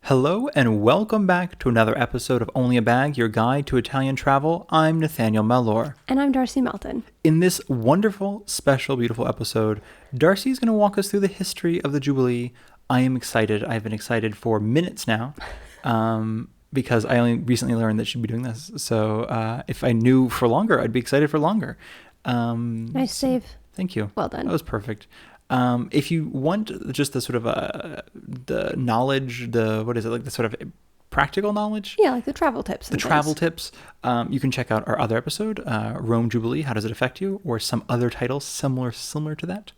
Hello and welcome back to another episode of Only a Bag, your guide to Italian travel. I'm Nathaniel Mellor. And I'm Darcy Melton. In this wonderful, special, beautiful episode, Darcy is going to walk us through the history of the Jubilee. I am excited. I've been excited for minutes now because I only recently learned that she'd be doing this. So if I knew for longer, I'd be excited for longer. Nice save. Thank you. Well done. That was perfect. If you want just the sort of the knowledge, the sort of practical knowledge? Yeah, like the travel tips. Travel tips. You can check out our other episode, Rome Jubilee, How Does It Affect You? Or some other titles somewhat similar to that.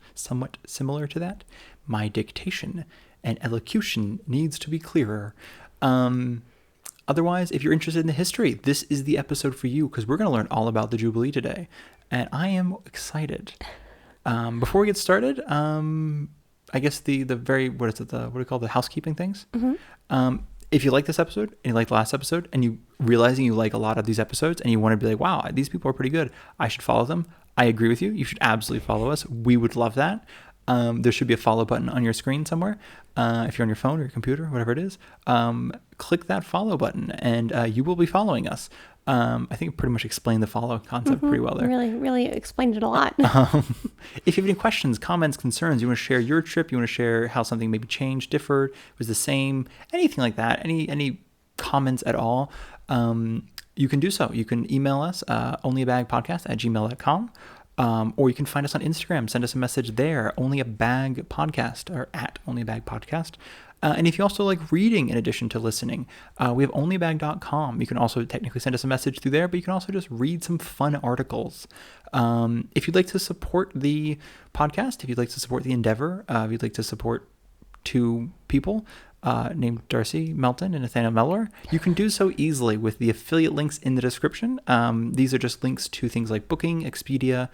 My dictation and elocution needs to be clearer. Otherwise, if you're interested in the history, this is the episode for you because we're going to learn all about the Jubilee today. And I am excited. Before we get started, I guess the housekeeping things? Mm-hmm. If you like this episode and you like the last episode and you realizing you like a lot of these episodes and you want to be like, wow, these people are pretty good, I should follow them. I agree with you. You should absolutely follow us. We would love that. There should be a follow button on your screen somewhere. If you're on your phone or your computer, whatever it is, click that follow button and you will be following us. I think I pretty much explained the follow concept pretty well there. Really explained it a lot. If you have any questions, comments, concerns, you want to share your trip, you want to share how something maybe changed, differed, was the same, anything like that, any comments at all, you can do so. You can email us, onlyabagpodcast@gmail.com. Or you can find us on Instagram. Send us a message there, Only a Bag Podcast, or at Only a Bag Podcast. And if you also like reading in addition to listening, we have onlyabag.com. You can also technically send us a message through there, but you can also just read some fun articles. If you'd like to support the podcast, if you'd like to support the endeavor, if you'd like to support two people named Darcy Melton and Nathaniel Mellor, you can do so easily with the affiliate links in the description. These are just links to things like Booking, Expedia,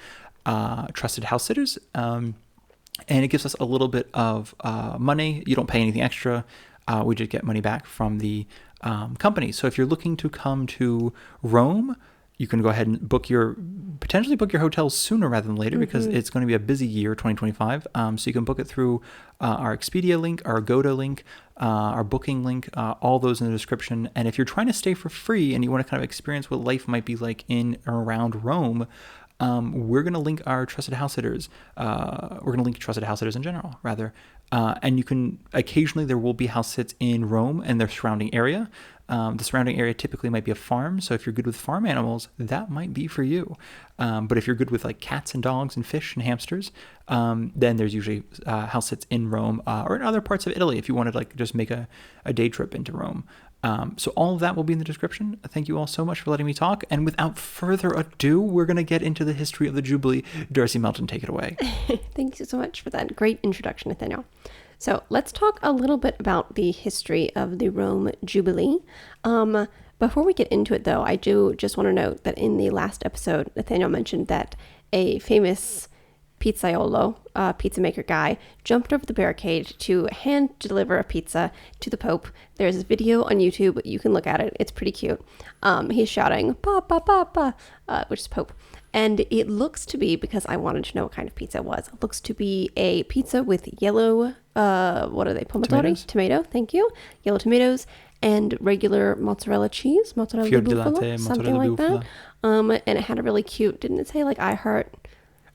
Trusted House Sitters, and it gives us a little bit of money. You don't pay anything extra. We just get money back from the company. So if you're looking to come to Rome, you can go ahead and potentially book your hotels sooner rather than later because it's going to be a busy year, 2025. So you can book it through our Expedia link, our Agoda link, our Booking link, all those in the description. And if you're trying to stay for free and you want to kind of experience what life might be like in or around Rome, we're going to link our Trusted House Sitters. We're going to link Trusted House Sitters in general, rather. And you can, occasionally there will be house sits in Rome and their surrounding area. The surrounding area typically might be a farm. So if you're good with farm animals, that might be for you. But if you're good with like cats and dogs and fish and hamsters, then there's usually house sits in Rome or in other parts of Italy if you wanted to like just make a day trip into Rome. So all of that will be in the description. Thank you all so much for letting me talk. And without further ado, we're going to get into the history of the Jubilee. Darcy Melton, take it away. Thank you so much for that great introduction, Nathaniel. So let's talk a little bit about the history of the Rome Jubilee. Before we get into it, though, I do just want to note that in the last episode, Nathaniel mentioned that a famous pizzaiolo, pizza maker guy, jumped over the barricade to hand deliver a pizza to the Pope. There's a video on YouTube. You can look at it. It's pretty cute. He's shouting, "Papa, Papa," which is Pope. And it looks to be, because I wanted to know what kind of pizza it was, it looks to be a pizza with yellow, what are they, pomotori? Tomato, thank you. Yellow tomatoes and regular mozzarella cheese, mozzarella di bufala, something like that. And it had a really cute, didn't it say like I heart?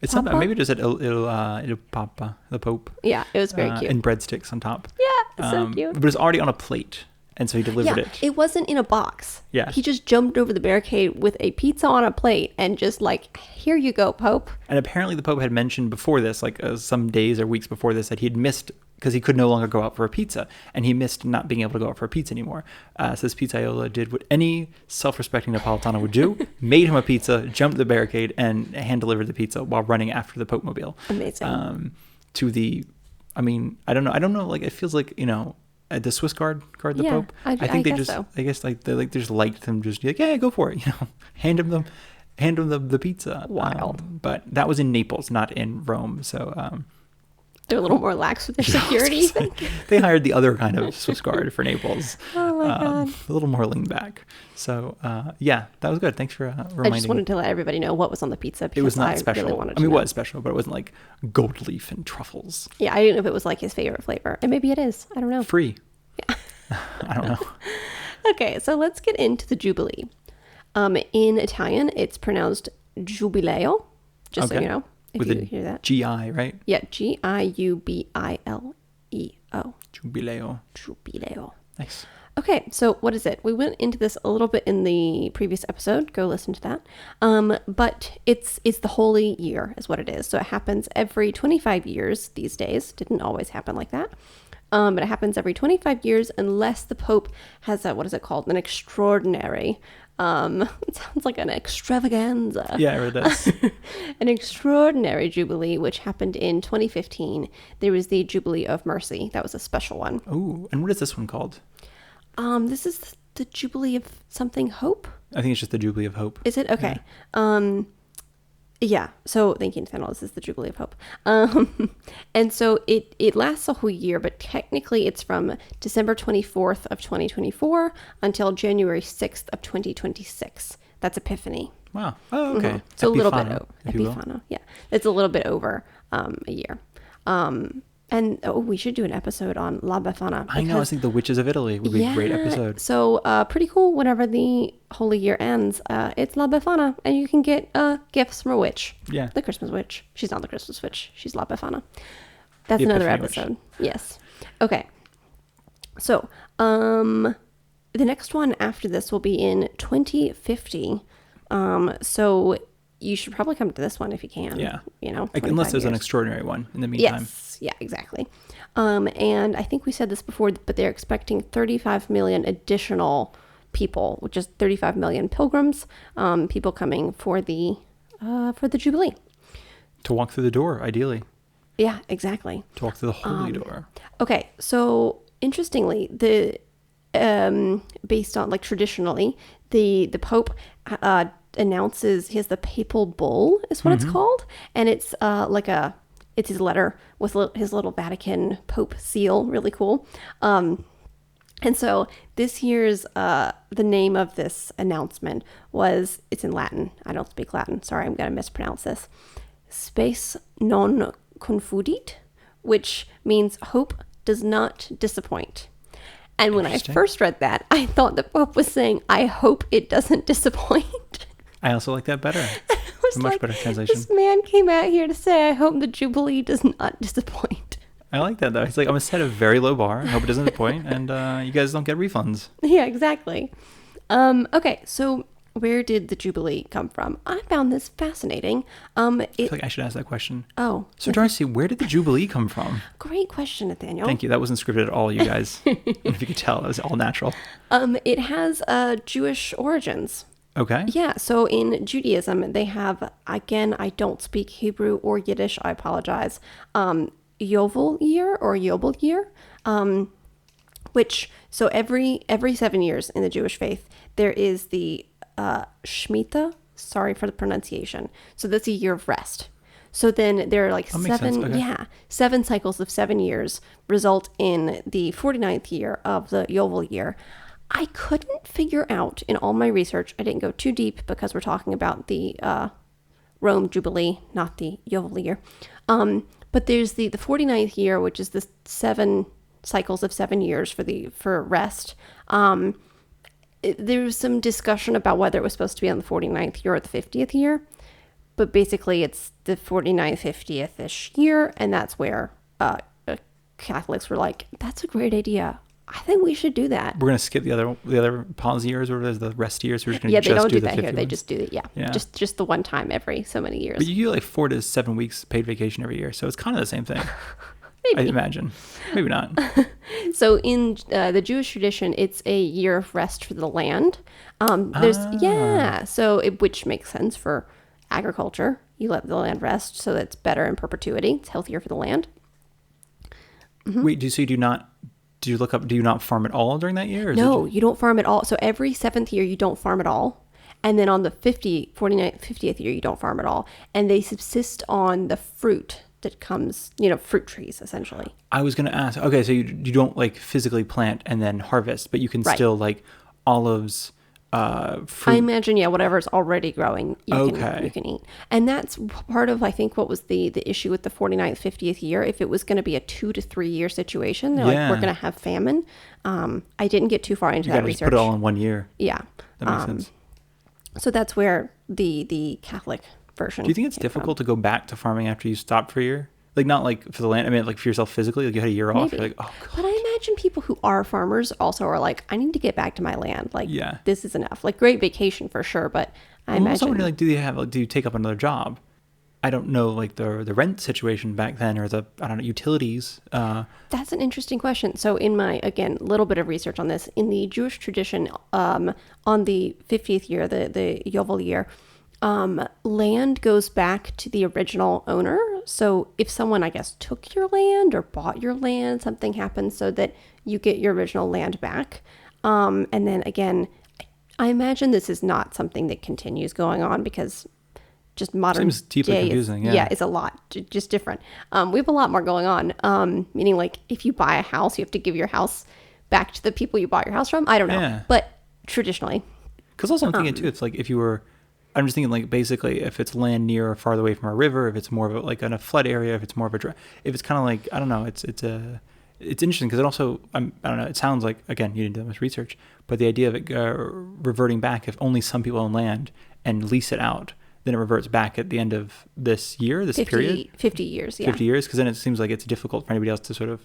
It's something, maybe just Il Papa, the Pope. Yeah, it was very cute. And breadsticks on top. Yeah, it's so cute. But it's already on a plate, and so he delivered it. It wasn't in a box. Yeah. He just jumped over the barricade with a pizza on a plate and just like, here you go, Pope. And apparently the Pope had mentioned before this, like some days or weeks before this, that he had missed, because he could no longer go out for a pizza, and he missed not being able to go out for a pizza anymore. So this pizzaiola did what any self-respecting Napolitano would do, made him a pizza, jumped the barricade, and hand-delivered the pizza while running after the Pope mobile. Amazing. I don't know, like, it feels like, the Swiss guard the Pope. I think they guess just, so. I guess like they just liked him, just be like, yeah, go for it, hand him the pizza. Wild. But that was in Naples, not in Rome, so... They're a little more lax with their security, you think? They hired the other kind of Swiss Guard for Naples. Oh my God. A little more lean back. So, that was good. Thanks for reminding me. I just wanted to let everybody know what was on the pizza because it was not special. Really wanted to know. It was special, but it wasn't like gold leaf and truffles. Yeah, I didn't know if it was like his favorite flavor. And maybe it is. I don't know. Free. Yeah. I don't know. Okay, so let's get into the Jubilee. In Italian, it's pronounced Jubileo, just so Okay. you know, if With you a hear that. GI, right? Yeah, Giubileo. Jubileo. Jubileo. Nice. Okay, so what is it? We went into this a little bit in the previous episode. Go listen to that. But it's the Holy Year is what it is. So it happens every 25 years these days. Didn't always happen like that. But it happens every 25 years unless the Pope has what is it called? An extraordinary. It sounds like an extravaganza. Yeah, I read this. An extraordinary Jubilee, which happened in 2015. There was the Jubilee of Mercy. That was a special one. Oh, and what is this one called? This is the Jubilee of something Hope. I think it's just the Jubilee of Hope. Is it? Okay. Yeah. So thank you, Nathaniel. This is the Jubilee of Hope. And so it lasts a whole year, but technically it's from December 24th of 2024 until January 6th of 2026. That's Epiphany. Wow. Oh, okay. Mhm. So a little bit Epifano, over. if you will. Epifano. Yeah. It's a little bit over a year. And we should do an episode on La Befana. I know. I think the Witches of Italy would be a great episode. So pretty cool. Whenever the Holy Year ends, it's La Befana, and you can get gifts from a witch. Yeah. The Christmas witch. She's not the Christmas witch. She's La Befana. That's The another Epiphany witch. episode. Yes. Okay. So the next one after this will be in 2050. So you should probably come to this one if you can. Yeah. You know, Like, unless 25 there's an years. extraordinary one in the meantime. Yes, yeah, exactly. And I think we said this before, but they're expecting 35 million additional people, which is 35 million pilgrims, people coming for the Jubilee. To walk through the door, ideally. Yeah, exactly. To walk through the holy door. Okay, so interestingly, the based on like traditionally, the Pope announces he has the papal bull is what it's called, and it's it's his letter with his little Vatican Pope seal, really cool. And so this year's the name of this announcement was, it's in Latin. I don't speak Latin. Sorry, I'm going to mispronounce this. Spes non confudit, which means hope does not disappoint. And when I first read that, I thought the Pope was saying, I hope it doesn't disappoint. I also like that better. I was A much like, better translation. this man came out here to say, I hope the Jubilee does not disappoint. I like that, though. It's like, I'm going to set a very low bar. I hope it doesn't disappoint. And you guys don't get refunds. Yeah, exactly. Okay, so where did the Jubilee come from? I found this fascinating. I feel like I should ask that question. Oh, So, Darcy, where did the Jubilee come from? great question, Nathaniel. Thank you. That wasn't scripted at all, you guys. If you could tell, it was all natural. It has Jewish origins. Okay. Yeah, so in Judaism, they have, again, I don't speak Hebrew or Yiddish, I apologize, Yovel year or Yobel year, which, so every 7 years in the Jewish faith, there is the Shemitah, sorry for the pronunciation. So that's a year of rest. So then there are like That makes sense. Okay. 7 cycles of 7 years result in the 49th year of the Yovel year. I couldn't figure out in all my research, I didn't go too deep because we're talking about the Rome Jubilee, not the Yovel year. But there's the 49th year, which is the 7 cycles of 7 years for rest. There was some discussion about whether it was supposed to be on the 49th year or the 50th year. But basically it's the 49th, 50th-ish year. And that's where Catholics were like, that's a great idea. I think we should do that. We're going to skip the other pause years, or the rest years. We're just going to Yeah, they don't do the that here. 50 They ones. just do it. Yeah. Yeah. Just the one time every so many years. But you get like 4 to 7 weeks paid vacation every year. So it's kind of the same thing. I imagine. Maybe not. So in the Jewish tradition, it's a year of rest for the land. Which makes sense for agriculture. You let the land rest so that it's better in perpetuity. It's healthier for the land. Wait, do you not farm at all during that year? Or is it No, you don't farm at all. So every 7th year, you don't farm at all. And then on the 49th, 50th year, you don't farm at all. And they subsist on the fruit that comes, fruit trees, essentially. I was going to ask, okay, so you don't like physically plant and then harvest, but you can Right. still like olives, I imagine, yeah, whatever's already growing, you can eat. And that's part of, I think, what was the issue with the 49th, 50th year. If it was going to be a 2 to 3 year situation, they're like, we're going to have famine. I didn't get too far into that research. Just put it all in 1 year. Yeah. That makes sense. So that's where the Catholic version. Do you think it's difficult to go back to farming after you stopped for a year? Like, not like for the land, I mean, like for yourself physically, like you had a year off. You're like, oh, God. But I imagine people who are farmers also are like, I need to get back to my land. Like, this is enough. Like, great vacation for sure, but I imagine. Also wondering, like, do you take up another job? I don't know, like the rent situation back then, or the, I don't know, utilities. That's an interesting question. So in my, again, little bit of research on this, in the Jewish tradition, on the 50th year, the Yovel year, land goes back to the original owner. So if someone, I guess, took your land or bought your land, something happens so that you get your original land back. And then again, I imagine this is not something that continues going on because just modern seems deeply confusing. It's a lot, just different. We have a lot more going on, meaning like if you buy a house, you have to give your house back to the people you bought your house from. I don't know, but traditionally. Because also I'm thinking too, it's like if you were, I'm just thinking like basically if it's land near or farther away from a river, if it's more of a, like in a flood area, if it's more of a, if it's kind of like, I don't know, it's interesting because it also, I don't know, it sounds like, again, you didn't do much research, but the idea of it reverting back, if only some people own land and lease it out, then it reverts back at the end of this year, this 50 period? 50 years, yeah. 50 years, because then it seems like it's difficult for anybody else to sort of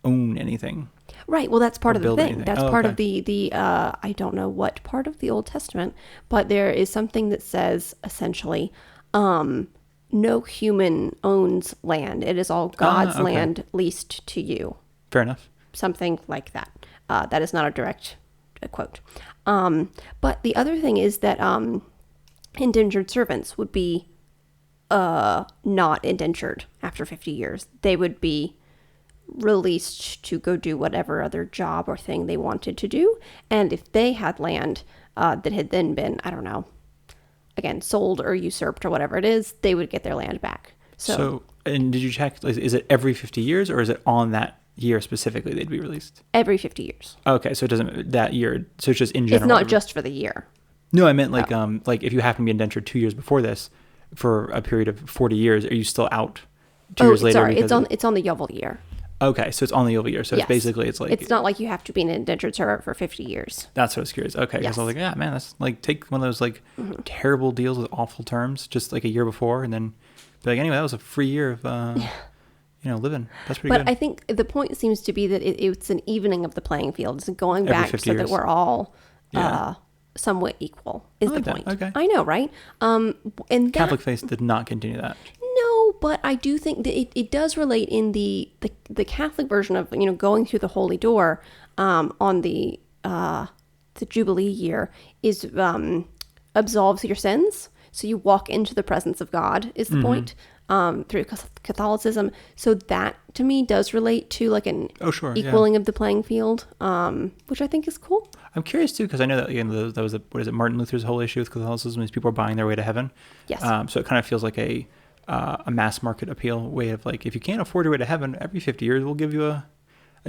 own anything. Right. Well, that's part of the thing. Anything. That's part of the I don't know what part of the Old Testament, but there is something that says essentially, no human owns land. It is all God's land leased to you. Fair enough. Something like that. That is not a direct quote. But the other thing is that indentured servants would be not indentured after 50 years. They would be released to go do whatever other job or thing they wanted to do. And if they had land that had then been, I don't know, again, sold or usurped or whatever it is, they would get their land back. So and did you check, is it every 50 years or is it on that year specifically they'd be released? Every 50 years. Okay, so it doesn't, that year, so it's just in general. It's not just for the year. No, I meant like like if you happen to be indentured 2 years before this for a period of 40 years, are you still out 2 years later? Sorry, it's on the Yovel year. Okay, so it's on the Yovel year. So yes. It's basically, it's like... It's not like you have to be an indentured servant for 50 years. That's what I was curious. Okay, because I was like, yeah, man, that's like, take one of those like terrible deals with awful terms just like a year before and then be like, anyway, that was a free year of, living. That's pretty good. But I think the point seems to be that it's an evening of the playing field. It's going back so that we're all somewhat equal is the point. Okay. I know, right? And Catholic faith did not continue that. No, but I do think that it does relate in the Catholic version of going through the holy door on the Jubilee year is absolves your sins. So you walk into the presence of God is the point through Catholicism. So that to me does relate to like an equaling of the playing field, which I think is cool. I'm curious too because I know that that was Martin Luther's whole issue with Catholicism is people are buying their way to heaven. Yes. So it kind of feels like a mass market appeal way of like, if you can't afford your way to heaven, every 50 years we'll give you a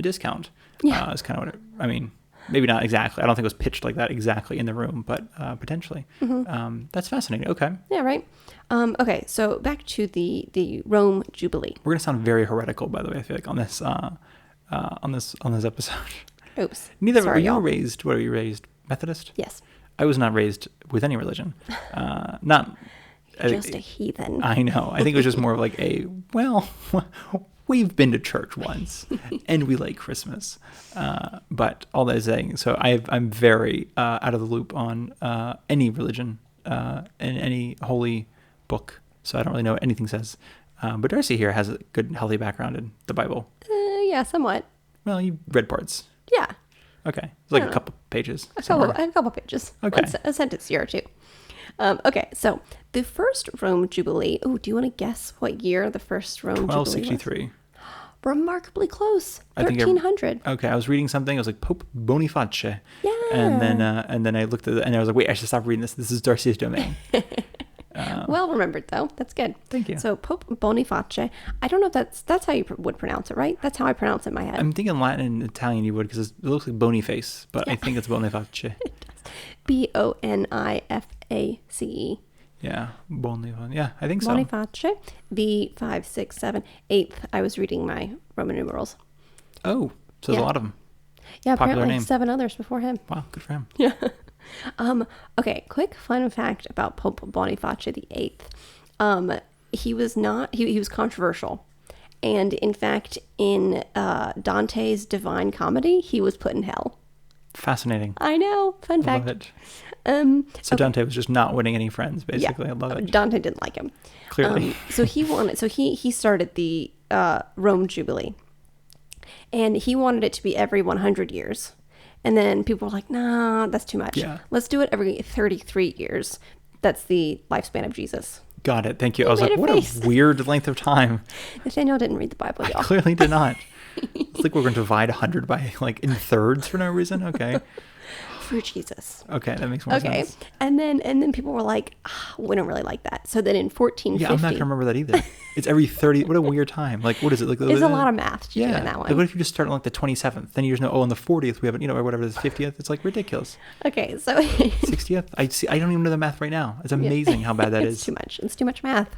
discount. Yeah. It's kind of what maybe not exactly. I don't think it was pitched like that exactly in the room, but potentially. That's fascinating. Okay. Yeah, right. Okay, so back to the Rome Jubilee. We're going to sound very heretical, by the way, I feel like, on this episode. Oops. Neither were you raised, what were you raised? Methodist? Yes. I was not raised with any religion. Just a heathen. I know. I think it was just more of like we've been to church once and we like Christmas. But all that is saying, so I'm very out of the loop on any religion and any holy book. So I don't really know what anything says. But Darcy here has a good, healthy background in the Bible. Yeah, somewhat. Well, you read parts. Yeah. Okay. It's like a couple pages. A couple pages. Okay. A sentence here or two. Okay, so the first Rome Jubilee. Oh, do you want to guess what year the first Rome Jubilee was? 1263. Remarkably close. 1300. Okay, I was reading something. I was like Pope Boniface. Yeah. And then I looked at it and I was like, wait, I should stop reading this. This is Darcy's domain. Well remembered though. That's good. Thank you. So Pope Boniface. I don't know if that's how you would pronounce it, right? That's how I pronounce it in my head. I'm thinking Latin and Italian you would because it looks like Boniface, but I think it's Boniface. Boniface. Yeah, Boniface. Yeah, I think so. Boniface. The 5, 6, 7, 8th. I was reading my Roman numerals. Oh, so there's a lot of them. Yeah, Popular apparently name. 7 others before him. Wow, good for him. Yeah. Okay, quick fun fact about Pope Boniface VIII. He was not, he was controversial. And in fact, in Dante's Divine Comedy, he was put in hell. Fascinating. I know. Fun fact. Love it. So okay. Dante was just not winning any friends, basically. Yeah, I love it. Dante didn't like him. Clearly. So he started the Rome Jubilee. And he wanted it to be every 100 years. And then people were like, nah, that's too much. Yeah. Let's do it every 33 years. That's the lifespan of Jesus. Got it. Thank you. I was like, what face. a weird length of time. Nathaniel didn't read the Bible, y'all. I clearly did not. It's like we're going to divide 100 by like in thirds for no reason. Okay. For Jesus. Okay, that makes more sense. And then people were like, we don't really like that. So then in 1450. Yeah, I'm not going to remember that either. It's every 30. What a weird time. Like, what is it? Like, there's a lot of math to do in that one. Like, what if you just start on like the 27th? Then you just know, oh, on the 40th, we have, or whatever, the 50th. It's like ridiculous. Okay, so. 60th? I don't even know the math right now. It's amazing how bad that is. It's too much. It's too much math.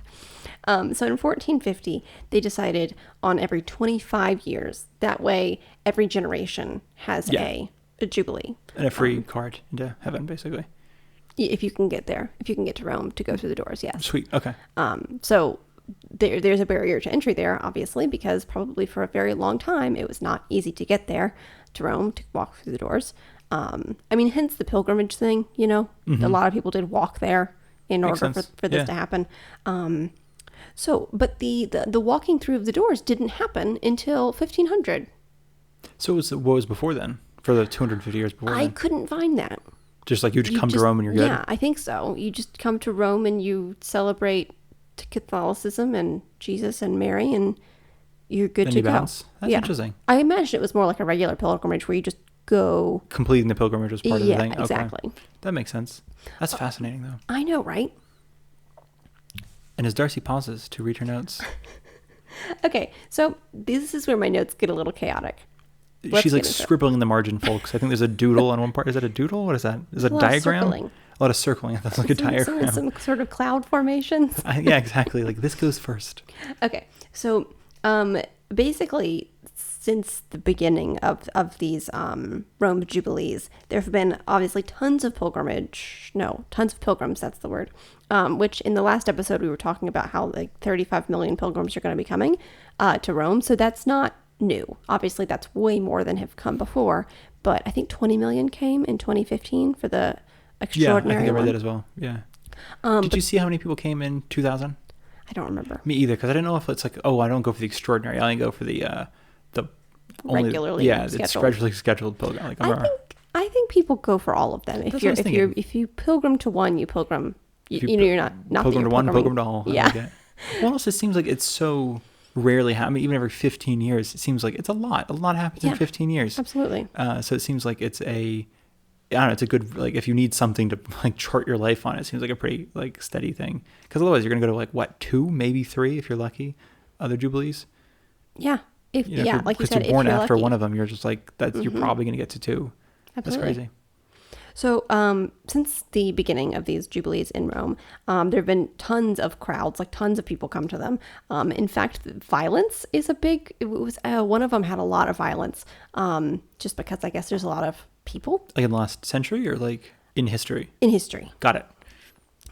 So in 1450, they decided on every 25 years. That way, every generation has a jubilee. And a free card into heaven, basically. If you can get there. If you can get to Rome to go through the doors, yes. Sweet, okay. So there's a barrier to entry there, obviously, because probably for a very long time, it was not easy to get there to Rome, to walk through the doors. Hence the pilgrimage thing, Mm-hmm. A lot of people did walk there in order for this to happen. But the walking through of the doors didn't happen until 1500. So what was before then? For the 250 years before I then? couldn't find that. Just like you come to Rome and you're good? Yeah, I think so. You just come to Rome and you celebrate Catholicism and Jesus and Mary and you're good to go. That's interesting. I imagine it was more like a regular pilgrimage where you just go. Completing the pilgrimage was part of the thing? Yeah, exactly. Okay. That makes sense. That's fascinating, though. I know, right? And as Darcy pauses to read her notes. Okay, so this is where my notes get a little chaotic. She's like scribbling in the margin, folks. I think there's a doodle on one part. Is that a doodle? What is that? Is that a diagram? Circling. A lot of circling. That's like a diagram. Some sort of cloud formations. Yeah, exactly. Like this goes first. Okay, so basically, since the beginning of these Rome Jubilees, there have been obviously tons of pilgrims, that's the word, which in the last episode we were talking about how like 35 million pilgrims are going to be coming to Rome. So that's not new. Obviously, that's way more than have come before. But I think 20 million came in 2015 for the extraordinary I think I read one. that as well. Yeah. Did you see how many people came in 2000? I don't remember. Me either, because I didn't know if it's like, I don't go for the extraordinary. I only go for the regularly scheduled. It's regularly scheduled pilgrim. Like, I think people go for all of them. If you pilgrim to one, you pilgrim. You're not pilgrim to one, pilgrim to all. Yeah. Well, also it seems like it's so rarely happen. Even every 15 years, it seems like it's a lot. A lot happens in 15 years. Absolutely. So it seems like it's it's a good, like, if you need something to like chart your life on, it seems like a pretty like steady thing. Because otherwise you're going to go to like what, 2, maybe 3 if you're lucky, other jubilees. Yeah. Like you said, because you're born after lucky. one of them, you're just like, you're probably going to get to 2. Absolutely. That's crazy. So since the beginning of these Jubilees in Rome, there have been tons of crowds, like tons of people come to them. In fact, violence is one of them had a lot of violence, just because I guess there's a lot of people. Like in the last century or like in history? In history. Got it.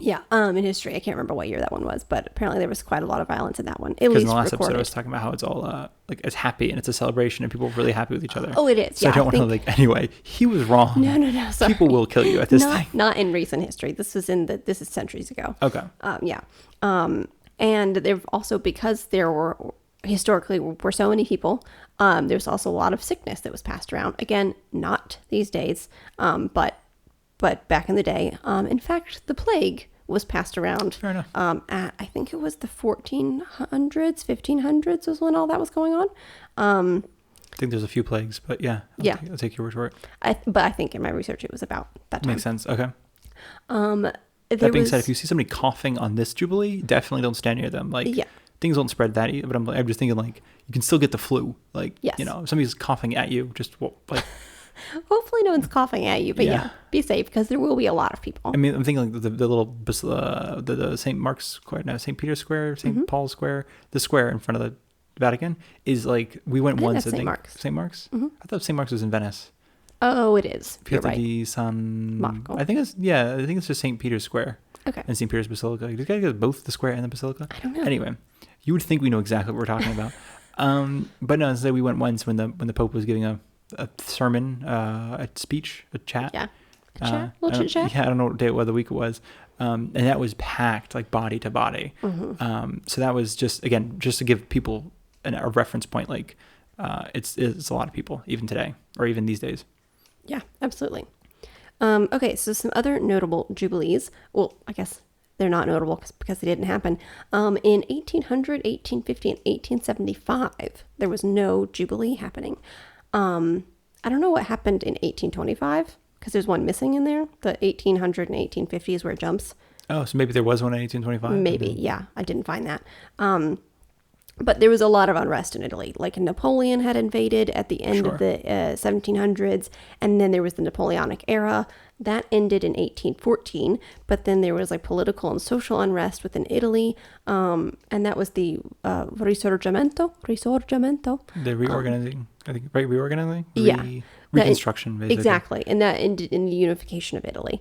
Yeah, in history. I can't remember what year that one was, but apparently there was quite a lot of violence in that one. Because in the last episode I was talking about how it's all like it's happy and it's a celebration and people are really happy with each other. Oh, it is. So I don't want to like, anyway, he was wrong. No, sorry. People will kill you at this thing. Not in recent history. This is centuries ago. Okay. Yeah. And they've also, because there were historically were so many people, there's also a lot of sickness that was passed around. Again, not these days, but back in the day. In fact, the plague was passed around. Fair enough. I think it was the 1400s, 1500s was when all that was going on. I think there's a few plagues, but yeah. I'll take your word for it. But I think in my research it was about that time. Makes sense. Okay. That being said, if you see somebody coughing on this Jubilee, definitely don't stand near them. Like, things don't spread that easy, but I'm just thinking like, you can still get the flu. Like, yes. if somebody's coughing at you, just like, Hopefully no one's coughing at you, but yeah, be safe because there will be a lot of people. I mean, I'm thinking like the little the St. Mark's Square, no, St. Peter's Square, St. Paul's Square, the square in front of the Vatican is like, we went once. St. Mark's. St. Mark's? I thought St. Mark's was in Venice. Oh, it is. You're Piazza right. di San Marco. I think it's just St. Peter's Square. Okay. And St. Peter's Basilica. You gotta go both the square and the basilica? I don't know. Anyway, you would think we know exactly what we're talking about. But no, so we went once when the Pope was giving a sermon, a speech, a chat. Yeah. A chat? A little chit chat? Yeah, I don't know what day of the week it was. And that was packed, like body to body. So that was just to give people a reference point. Like, it's a lot of people, even today, or even these days. Yeah, absolutely. Okay, so some other notable jubilees. Well, I guess they're not notable because they didn't happen. In 1800, 1850, and 1875, there was no jubilee happening. I don't know what happened in 1825 because there's one missing in there. The 1800 and 1850 is where it jumps. Oh, so maybe there was one in 1825? Maybe, yeah. I didn't find that. But there was a lot of unrest in Italy. Like Napoleon had invaded at the end of the 1700s, and then there was the Napoleonic era. That ended in 1814, but then there was like political and social unrest within Italy, and that was the Risorgimento. The reorganizing, I think, right? Reorganizing? Yeah. Reconstruction, basically. Exactly, and that ended in the unification of Italy.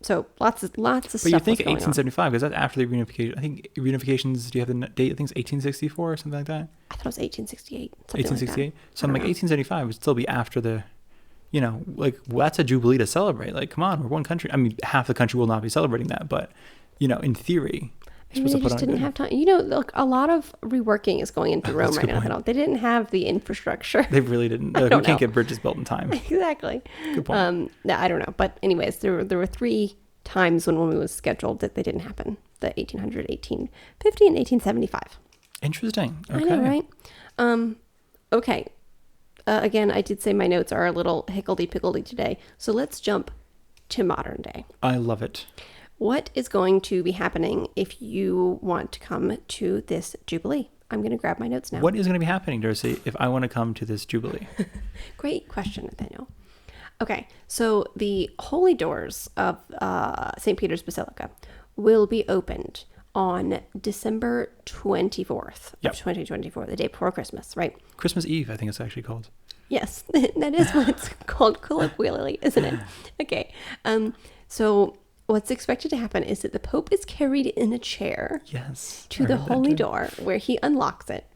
So lots of stuff. But you think was going 1875, because that's after the reunification. I think reunifications, do you have the date? I think it's 1864 or something like that? I thought it was 1868. 1868? So I'm like, know. 1875 would still be after the, that's a jubilee to celebrate. Like, come on, we're one country. I mean, half the country will not be celebrating that, but, in theory. Maybe they just didn't have time. Look, a lot lot of reworking is going into Rome right now. They didn't have the infrastructure. They really didn't. We can't get bridges built in time. Exactly. Good point. No, I don't know. But anyways, there were 3 times when one was scheduled that they didn't happen. The 1800, 1850, and 1875. Interesting. Okay. I know, right? Okay. Again, I did say my notes are a little higgledy-piggledy today. So let's jump to modern day. I love it. What is going to be happening if you want to come to this Jubilee? I'm going to grab my notes now. What is going to be happening, Darcy, if I want to come to this Jubilee? Great question, Nathaniel. Okay, so the holy doors of St. Peter's Basilica will be opened on December 24th of 2024, the day before Christmas, right? Christmas Eve, I think it's actually called. Yes, that is what it's called colloquially, isn't it? Okay, so what's expected to happen is that the Pope is carried in a chair to the holy door where he unlocks it.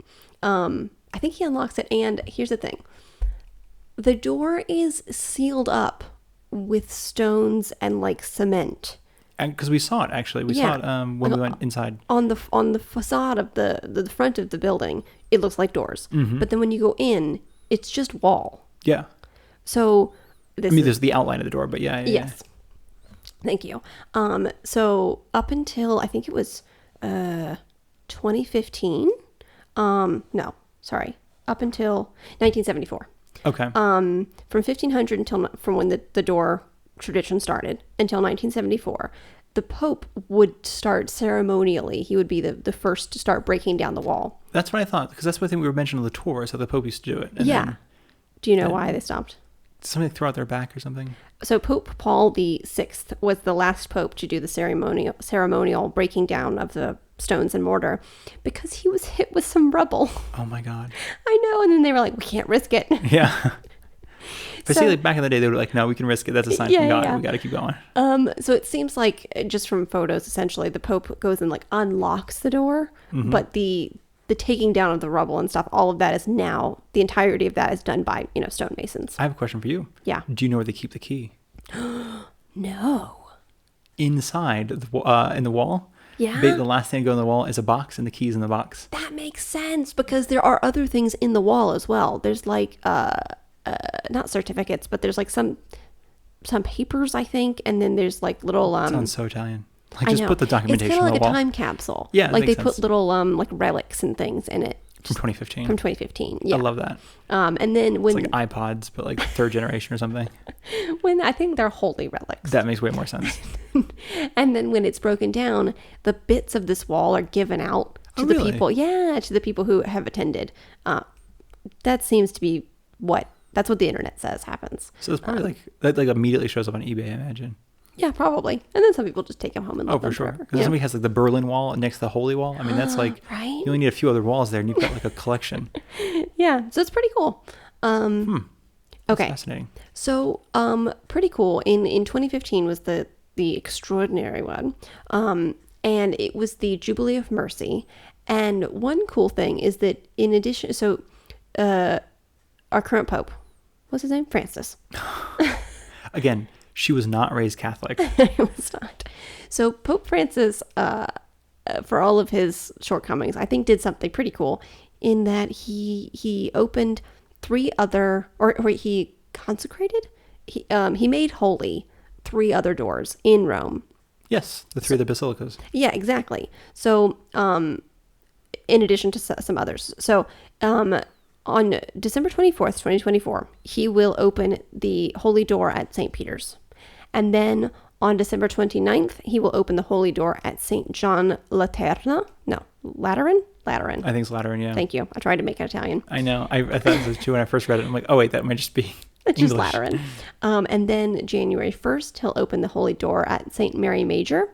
I think he unlocks it, and here's the thing. The door is sealed up with stones and like cement. And because we saw it, actually. We saw it when we went inside. On the facade of the front of the building, it looks like doors. Mm-hmm. But then when you go in, it's just wall. Yeah. So there's the outline of the door, but yeah. Yes. Thank you. So up until I think it was 2015. Up until 1974. Okay. From 1500 until from when the door tradition started until 1974, the Pope would start ceremonially. He would be the first to start breaking down the wall. That's what I thought, because that's what I think we were mentioning on the tour, so the Pope used to do it. And yeah. Do you know why they stopped? Somebody throw out their back or something? So Pope Paul VI was the last Pope to do the ceremonial breaking down of the stones and mortar because he was hit with some rubble. Oh my God. I know. And then they were like, we can't risk it. Yeah. But see, like back in the day, they were like, no, we can risk it. That's a sign from God. Yeah. We got to keep going. So it seems like just from photos, essentially, the Pope goes and like unlocks the door, but the taking down of the rubble and stuff, all of that is now, the entirety of that is done by, stonemasons. I have a question for you. Yeah. Do you know where they keep the key? No. Inside, in the wall. Yeah. The last thing to go in the wall is a box, and the key's in the box. That makes sense, because there are other things in the wall as well. There's like, not certificates, but there's like some papers, I think, and then there's like little... Sounds so Italian. Like, just put the documentation on the wall. It's kind of like a time capsule. Yeah, like they sense. put little like relics and things in it. From 2015. From 2015, yeah. I love that. And then when... It's like iPods, but like 3rd generation or something. When I think they're holy relics. That makes way more sense. And then when it's broken down, the bits of this wall are given out to the people. Yeah, to the people who have attended. That seems to be what That's what the internet says happens. So it's probably like that like immediately shows up on eBay, I imagine. Yeah, probably. And then some people just take them home and Oh, love for them sure. forever. Because somebody has like the Berlin Wall next to the Holy Wall. I mean, that's like Right? you only need a few other walls there, and you've got like a collection. Yeah, so it's pretty cool. That's Okay. fascinating. So, pretty cool. In 2015 was the extraordinary one, and it was the Jubilee of Mercy. And one cool thing is that in addition, so our current Pope, what's his name? Francis. Again, she was not raised Catholic. It was not. So Pope Francis, for all of his shortcomings, I think did something pretty cool in that he opened three other, or he consecrated, he made holy three other doors in Rome. Yes, the three of the basilicas. Yeah, exactly. So, in addition to some others. So, on December 24th, 2024, he will open the holy door at St. Peter's. And then on December 29th, he will open the holy door at St. John Lateran. No, Lateran? Lateran. I think it's Lateran, yeah. Thank you. I tried to make it Italian. I know. I thought it was too when I first read it. I'm like, oh, wait, that might just be It's English. just Lateran. And then January 1st, he'll open the holy door at St. Mary Major.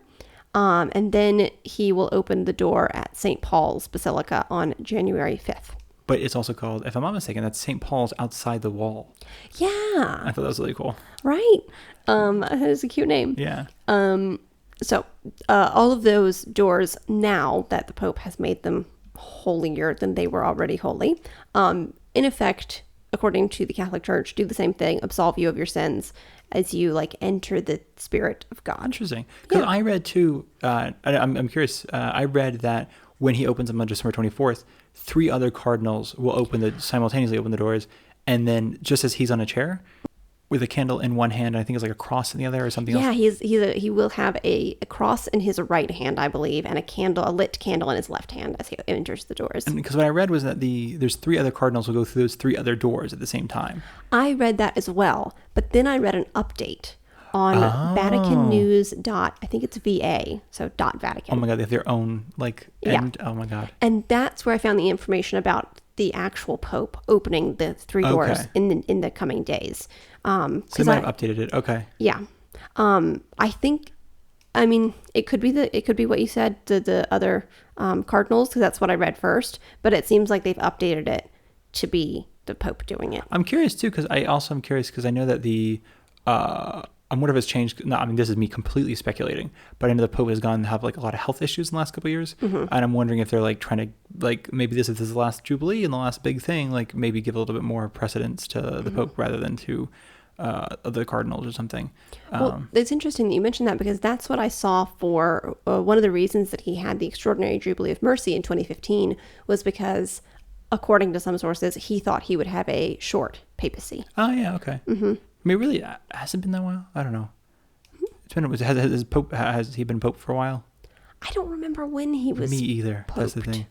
And then he will open the door at St. Paul's Basilica on January 5th. But it's also called, if I'm not mistaken, that's St. Paul's outside the wall. Yeah. I thought that was really cool. Right. That is a cute name. Yeah. So all of those doors, now that the Pope has made them holier than they were already holy, in effect, according to the Catholic Church, do the same thing, absolve you of your sins as you like enter the Spirit of God. Interesting. Because I read too, I'm curious, I read that when he opens them on December 24th, three other cardinals will simultaneously open the doors, and then just as he's on a chair, with a candle in one hand, I think it's like a cross in the other or something else. Yeah, he will have a cross in his right hand, I believe, and a lit candle in his left hand as he enters the doors. And because what I read was that there's three other cardinals who go through those three other doors at the same time. I read that as well, but then I read an update on Vatican News I think it's VA, so .Vatican. Oh my God, they have their own end. Oh my God. And that's where I found the information about the actual Pope opening the three doors in the coming days. So they might have updated it. Okay. Yeah. I think, I mean, it could be what you said, the other cardinals, because that's what I read first, but it seems like they've updated it to be the Pope doing it. I'm curious too, because I know that I wonder if it's changed. No, I mean, this is me completely speculating, but I know the Pope has gone to have like a lot of health issues in the last couple of years. And I'm wondering if they're like trying to, like, maybe this is the last Jubilee and the last big thing, like maybe give a little bit more precedence to the Pope rather than to the cardinals or something. Well, it's interesting that you mentioned that, because that's what I saw for one of the reasons that he had the Extraordinary Jubilee of Mercy in 2015 was because, according to some sources, he thought he would have a short papacy. Oh, yeah, okay. I mean, really, has it been that while? I don't know. It's been. Has he been Pope for a while? I don't remember when he was. Me either. Poped. That's the thing.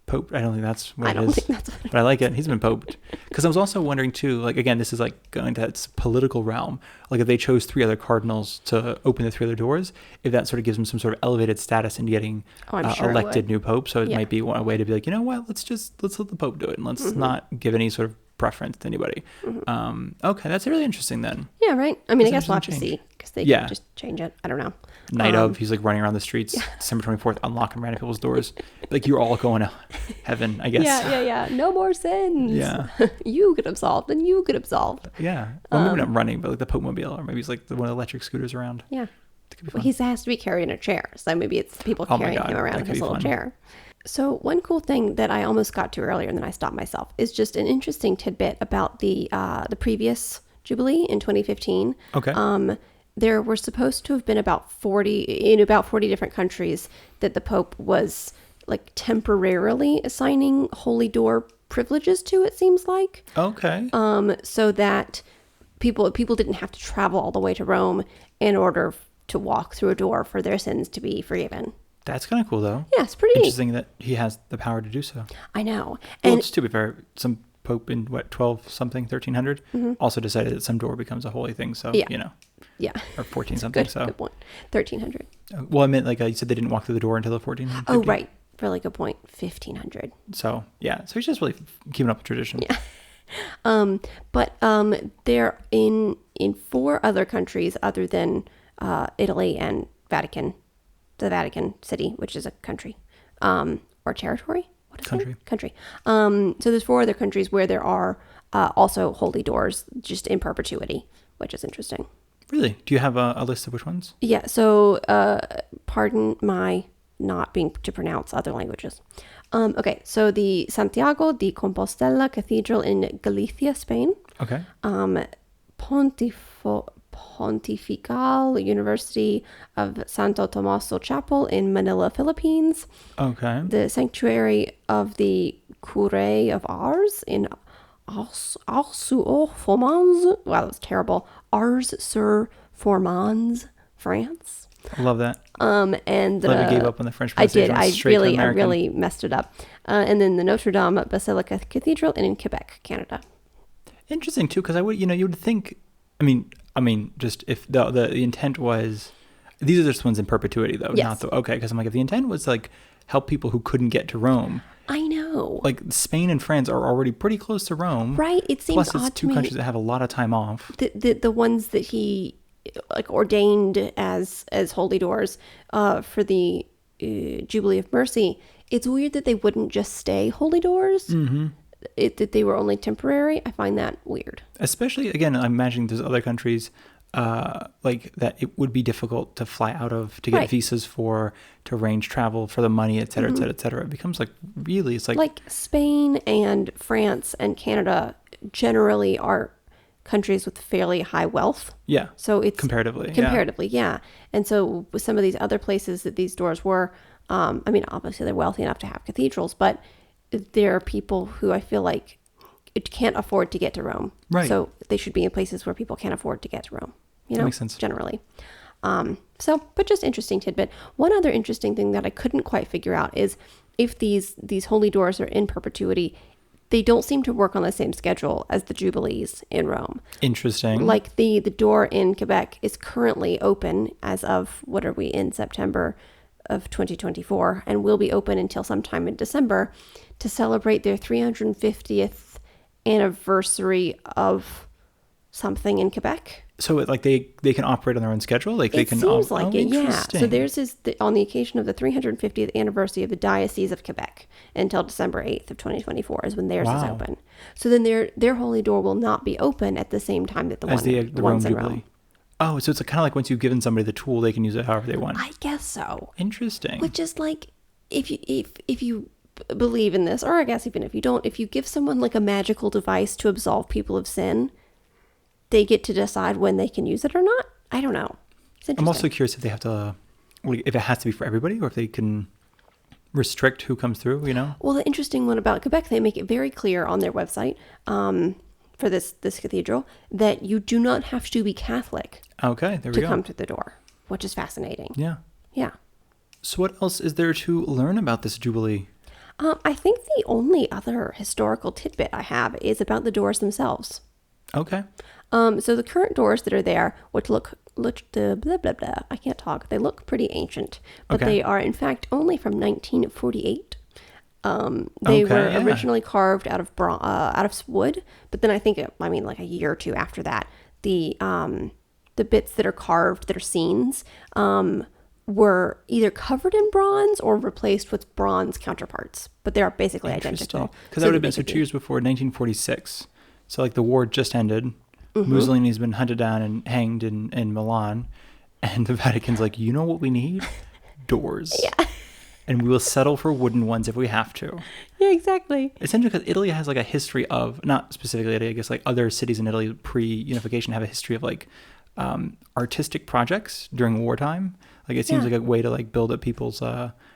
Pope. I don't think that's what I it don't is. think that's what it but I like it. He's been poped. Because I was also wondering too. Like again, this is like going to that political realm. Like if they chose three other cardinals to open the three other doors, if that sort of gives them some sort of elevated status in getting sure elected new Pope. So it Yeah. might be one way to be like, you know what? Let's let the Pope do it, and let's not give any sort of preference to anybody. Okay, that's really interesting then. Yeah, right. I mean, I That's guess we'll have to interesting see, because they could just change it. I don't know. Night of, he's like running around the streets, December 24th, unlocking random people's doors. Like you're all going to heaven, I guess. Yeah. No more sins. Yeah. You get absolved, and you get absolved. Yeah. Well, maybe not running, but like the Pope mobile, or maybe it's like one of the electric scooters around. Yeah. It could be Well, fun. he has to be carrying a chair, so maybe it's people Oh my carrying God, him around that in could his be little fun. chair. So one cool thing that I almost got to earlier, and then I stopped myself, is just an interesting tidbit about the previous Jubilee in 2015. Okay. There were supposed to have been about 40 different countries that the Pope was like temporarily assigning holy door privileges to, it seems like. Okay. So that people didn't have to travel all the way to Rome in order to walk through a door for their sins to be forgiven. That's kind of cool, though. Yeah, it's pretty neat. Interesting that he has the power to do so. I know. Well, And it's to be fair, some Pope in 1300, also decided that some door becomes a holy thing. So, Yeah. you know, yeah, or 14 something. good point. 1300. Well, I meant like you said they didn't walk through the door until the 1400. Oh, right. Really good point. 1500. So, yeah. So he's just really keeping up with tradition. Yeah. But they're in 4 other countries other than Italy and Vatican, the Vatican City, which is a country or territory. What is Country. it? Country. So there's 4 other countries where there are also holy doors just in perpetuity, which is interesting. Really? Do you have a list of which ones? Yeah. So pardon my not being to pronounce other languages. Okay. So the Santiago de Compostela Cathedral in Galicia, Spain. Okay. Pontifical University of Santo Tomaso Chapel in Manila, Philippines. Okay. The Sanctuary of the Cure of Ars in Ars-sur-Formans. Wow, that was terrible. Ars-sur-Formans, France. I love that. And Love you gave up on the French I did. pronunciation. I really messed it up. And then the Notre Dame Basilica Cathedral in Quebec, Canada. Interesting too, because you would think. I mean, just if the intent was, these are just ones in perpetuity though, Yes. not the okay. Because I'm like, if the intent was like help people who couldn't get to Rome, I know. like Spain and France are already pretty close to Rome, Right. It seems Plus, odd it's to two me. countries that have a lot of time off. The ones that he like ordained as holy doors for the Jubilee of Mercy. It's weird that they wouldn't just stay holy doors. Mm-hmm. That they were only temporary. I find that weird. Especially again, I'm imagining there's other countries like that it would be difficult to fly out of, to get Right. visas for, to arrange travel for the money, et cetera, et cetera, et cetera. It becomes like really, it's Like Spain and France and Canada generally are countries with fairly high wealth. yeah, So it's comparatively, yeah. And so with some of these other places that these doors were, I mean, obviously they're wealthy enough to have cathedrals, but there are people who I feel like it can't afford to get to Rome. Right. So they should be in places where people can't afford to get to Rome. You know, makes sense. generally. But just interesting tidbit. One other interesting thing that I couldn't quite figure out is if these holy doors are in perpetuity, they don't seem to work on the same schedule as the Jubilees in Rome. Interesting. Like the door in Quebec is currently open as of, what are we, in September of 2024, and will be open until sometime in December to celebrate their 350th anniversary of something in Quebec. So like they can operate on their own schedule, like they It can. seems like it, yeah. Interesting. So theirs is on the occasion of the 350th anniversary of the Diocese of Quebec until December 8th of 2024 is when theirs is Wow. open. So then their holy door will not be open at the same time that the as the Rome ones in Jubilee. Rome. Oh, so it's kind of like once you've given somebody the tool, they can use it however they want. I guess so. Interesting. Which is like, if you believe in this, or I guess even if you don't, if you give someone like a magical device to absolve people of sin, they get to decide when they can use it or not. I don't know. It's interesting. I'm also curious if they have to, like, if it has to be for everybody, or if they can restrict who comes through. You know. Well, the interesting one about Quebec, they make it very clear on their website for this cathedral that you do not have to be Catholic Okay, there we to go. come through the door, which is fascinating. Yeah. Yeah. So what else is there to learn about this Jubilee? I think the only other historical tidbit I have is about the doors themselves. Okay. So the current doors that are there, which look the blah blah blah, I can't talk. They look pretty ancient, but Okay. they are in fact only from 1948. They Okay, were yeah. originally carved out of wood, but then I think like a year or two after that, the bits that are carved that are scenes were either covered in bronze or replaced with bronze counterparts, but they are basically identical. Because that would have they been so could 2 years before 1946. So like the war just ended. Mm-hmm. Mussolini's been hunted down and hanged in Milan, and the Vatican's like, you know what we need? Doors. Yeah. And we will settle for wooden ones if we have to. Yeah, exactly. Essentially, because Italy has like a history of, not specifically Italy, I guess like other cities in Italy pre-unification have a history of like artistic projects during wartime. Like it seems Yeah. like a way to like build up people's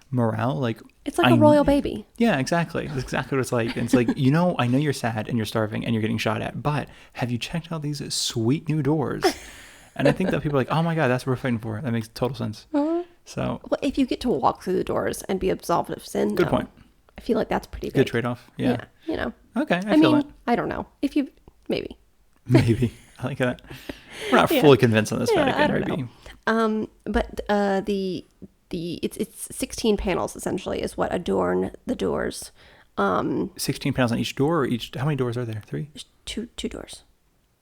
morale. Like It's like a royal baby. Yeah, exactly. That's exactly what it's like. And it's like, you know, I know you're sad and you're starving and you're getting shot at, but have you checked out these sweet new doors? And I think that people are like, oh my God, that's what we're fighting for. That makes total sense. So Well, if you get to walk through the doors and be absolved of sin, Good though, point. I feel like that's pretty good big. trade-off. Yeah. You know. Okay, I feel mean, it. I don't know. If you maybe. Maybe. I like that. We're not Yeah. fully convinced on this Yeah, Vatican, I don't maybe. know. But it's 16 panels essentially is what adorn the doors. 16 panels on each door, or each, how many doors are there? 3? There's two doors.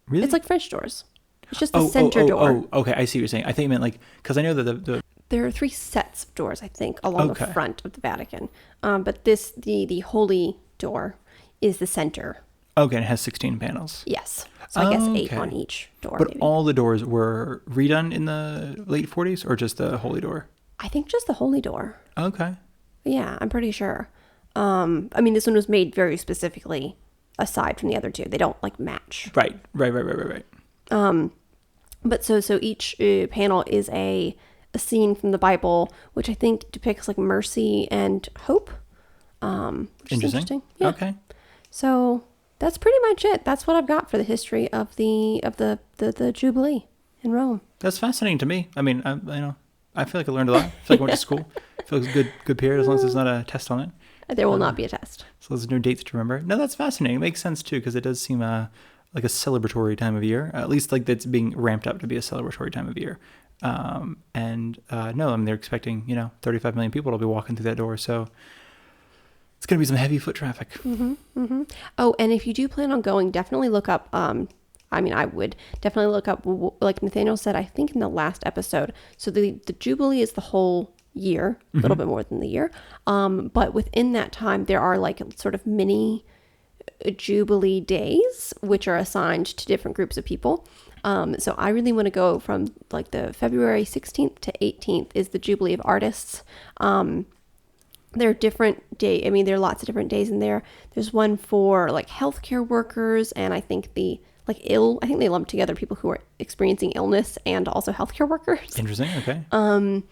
Really? It's like French doors. It's just the center door. Oh, okay. I see what you're saying. I think you meant like, because I know that the There are 3 sets of doors, I think, along Okay. the front of the Vatican. But the holy door is the center. okay, and it has 16 panels. Yes. So I guess 8 Okay. on each door. But maybe. all the doors were redone in the late 40s, or just the holy door? I think just the holy door. Okay. Yeah, I'm pretty sure. I mean, this one was made very specifically aside from the other 2. They don't like match. Right. But so each panel is a scene from the Bible, which I think depicts like mercy and hope. Which is interesting. Yeah. Okay. So that's pretty much it. That's what I've got for the history of the Jubilee in Rome. That's fascinating to me. I mean, I feel like I learned a lot. I feel like I went to school. I feel like it's a good period, as long as there's not a test on it. There will not be a test. So there's no dates to remember. No, that's fascinating. It makes sense too, because it does seem like a celebratory time of year. At least like that's being ramped up to be a celebratory time of year. No, I mean, they're expecting 35 million people to be walking through that door. So it's going to be some heavy foot traffic. Oh, and if you do plan on going, definitely look up. I mean, I would definitely look up, like Nathaniel said, I think in the last episode. So the Jubilee is the whole year, a little bit more than the year. But within that time, there are like sort of mini Jubilee days, which are assigned to different groups of people. So I really want to go from like the February 16th to 18th is the Jubilee of Artists. There are different I mean, there are lots of different days in there. There's one for like healthcare workers, and I think I think they lump together people who are experiencing illness and also healthcare workers. Interesting. Okay.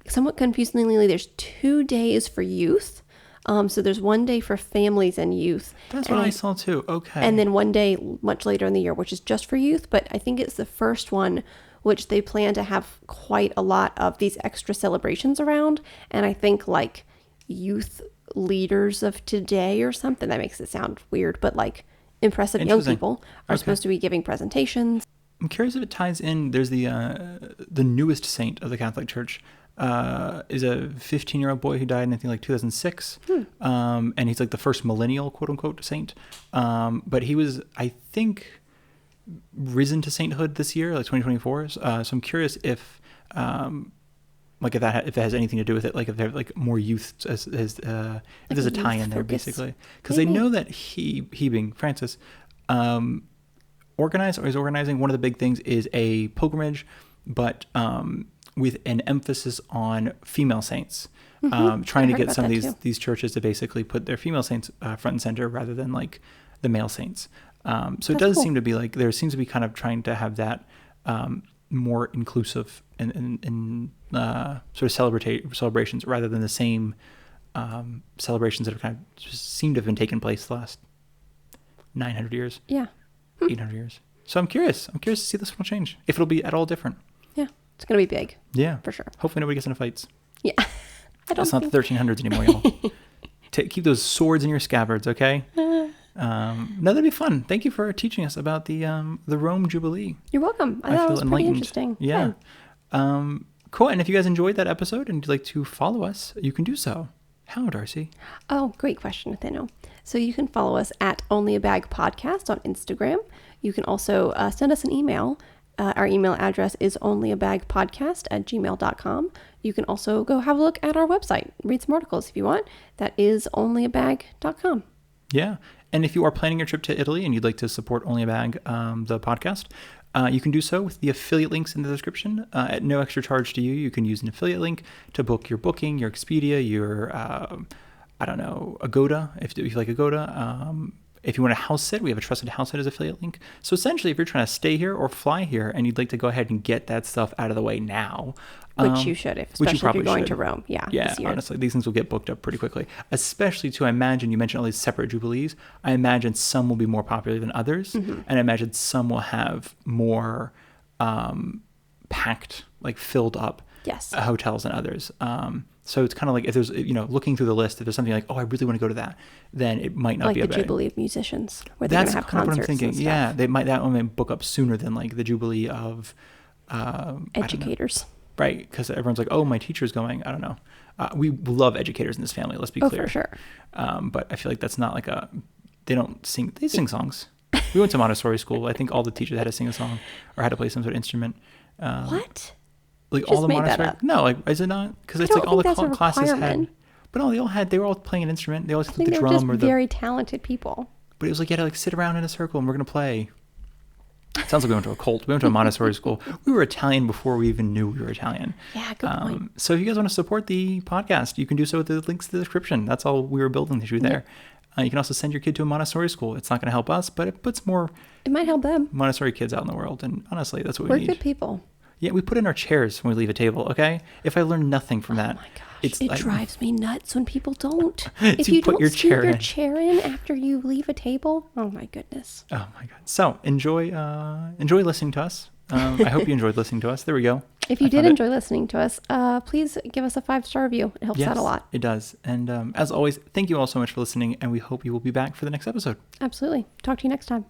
Somewhat confusingly, there's 2 days for youth. So there's one day for families and youth. That's what I saw too. Okay. And then one day much later in the year, which is just for youth. But I think it's the first one, which they plan to have quite a lot of these extra celebrations around. And I think like youth leaders of today or something, that makes it sound weird, but like impressive young people are supposed to be giving presentations. I'm curious if it ties in. There's the newest saint of the Catholic Church is a 15-year-old boy who died in I think like 2006, and he's like the first millennial quote unquote saint. But he was, I think, risen to sainthood this year, like 2024. So I'm curious if like if it has anything to do with it, like if they're like more youth as if there's a tie in there basically, because they know that he being Francis organized or is organizing. One of the big things is a pilgrimage, but with an emphasis on female saints, trying to get some of these churches to basically put their female saints front and center rather than like the male saints. So it does seem to be like there seems to be kind of trying to have that more inclusive and sort of celebrations rather than the same celebrations that have kind of just seem to have been taking place the last 900 years. Yeah. 800 years. So I'm curious. I'm curious to see this one change, if it'll be at all different. Yeah. It's going to be big. Yeah. For sure. Hopefully nobody gets into fights. Yeah. It's not the 1300s anymore, y'all. Keep those swords in your scabbards, okay? No, that'd be fun. Thank you for teaching us about the Rome Jubilee. You're welcome. I thought it was pretty interesting. Yeah. Cool. And if you guys enjoyed that episode and you'd like to follow us, you can do so. How, Darcy? Oh, great question, Nathaniel. So you can follow us at Only a Bag Podcast on Instagram. You can also send us an email. Our email address is onlyabagpodcast@gmail.com. You can also go have a look at our website, read some articles if you want. That is onlyabag.com. Yeah. And if you are planning your trip to Italy and you'd like to support Only a Bag, the podcast, you can do so with the affiliate links in the description. At no extra charge to you, you can use an affiliate link to book your booking, your Expedia, your, Agoda, if you like Agoda. If you want a house sit, we have a trusted house sit as affiliate link. So essentially, if you're trying to stay here or fly here and you'd like to go ahead and get that stuff out of the way now. Which you should, especially if you're going to Rome. Yeah, honestly, these things will get booked up pretty quickly. Especially I imagine, you mentioned all these separate Jubilees. I imagine some will be more popular than others. Mm-hmm. And I imagine some will have more packed, like filled up hotels than others. So it's kind of like if there's, looking through the list, if there's something like, oh, I really want to go to that, then it might not be like the Jubilee of Musicians, where they're going to have concerts. That's what I'm thinking. Yeah, that one may book up sooner than like the Jubilee of educators. right? Because everyone's like, oh, my teacher's going. I don't know. We love educators in this family. Let's be Oh, clear. for sure. But I feel like that's not like they don't sing. They sing songs. We went to Montessori school. I think all the teachers had to sing a song or had to play some sort of instrument. What? Like You all the just made that Montessori. up. No, like is it not? Because it's I like don't all the think that's a classes had. requirement. But no, they were all playing an instrument. They always I had think the they're drum just or the. very talented people. But it was like you had to like sit around in a circle and we're gonna play. It sounds like we went to a cult. We went to a Montessori school. We were Italian before we even knew we were Italian. Yeah, good point. So if you guys want to support the podcast, you can do so with the links to the description. That's all we were building to do there. You can also send your kid to a Montessori school. It's not going to help us, but it puts more It might help them. Montessori kids out in the world. And honestly, that's what We're we need. good people. Yeah, we put in our chairs when we leave a table, okay? If I learn nothing from that, Oh my gosh. it's It like, drives me nuts when people don't. So If you you put don't your sneak chair your in. chair in after you leave a table, oh my goodness. oh my God. So enjoy listening to us. I hope you enjoyed listening to us. There we go. If you I did found it. enjoy listening to us, please give us a 5-star review. It helps out a lot. It does. And as always, thank you all so much for listening, and we hope you will be back for the next episode. Absolutely. Talk to you next time.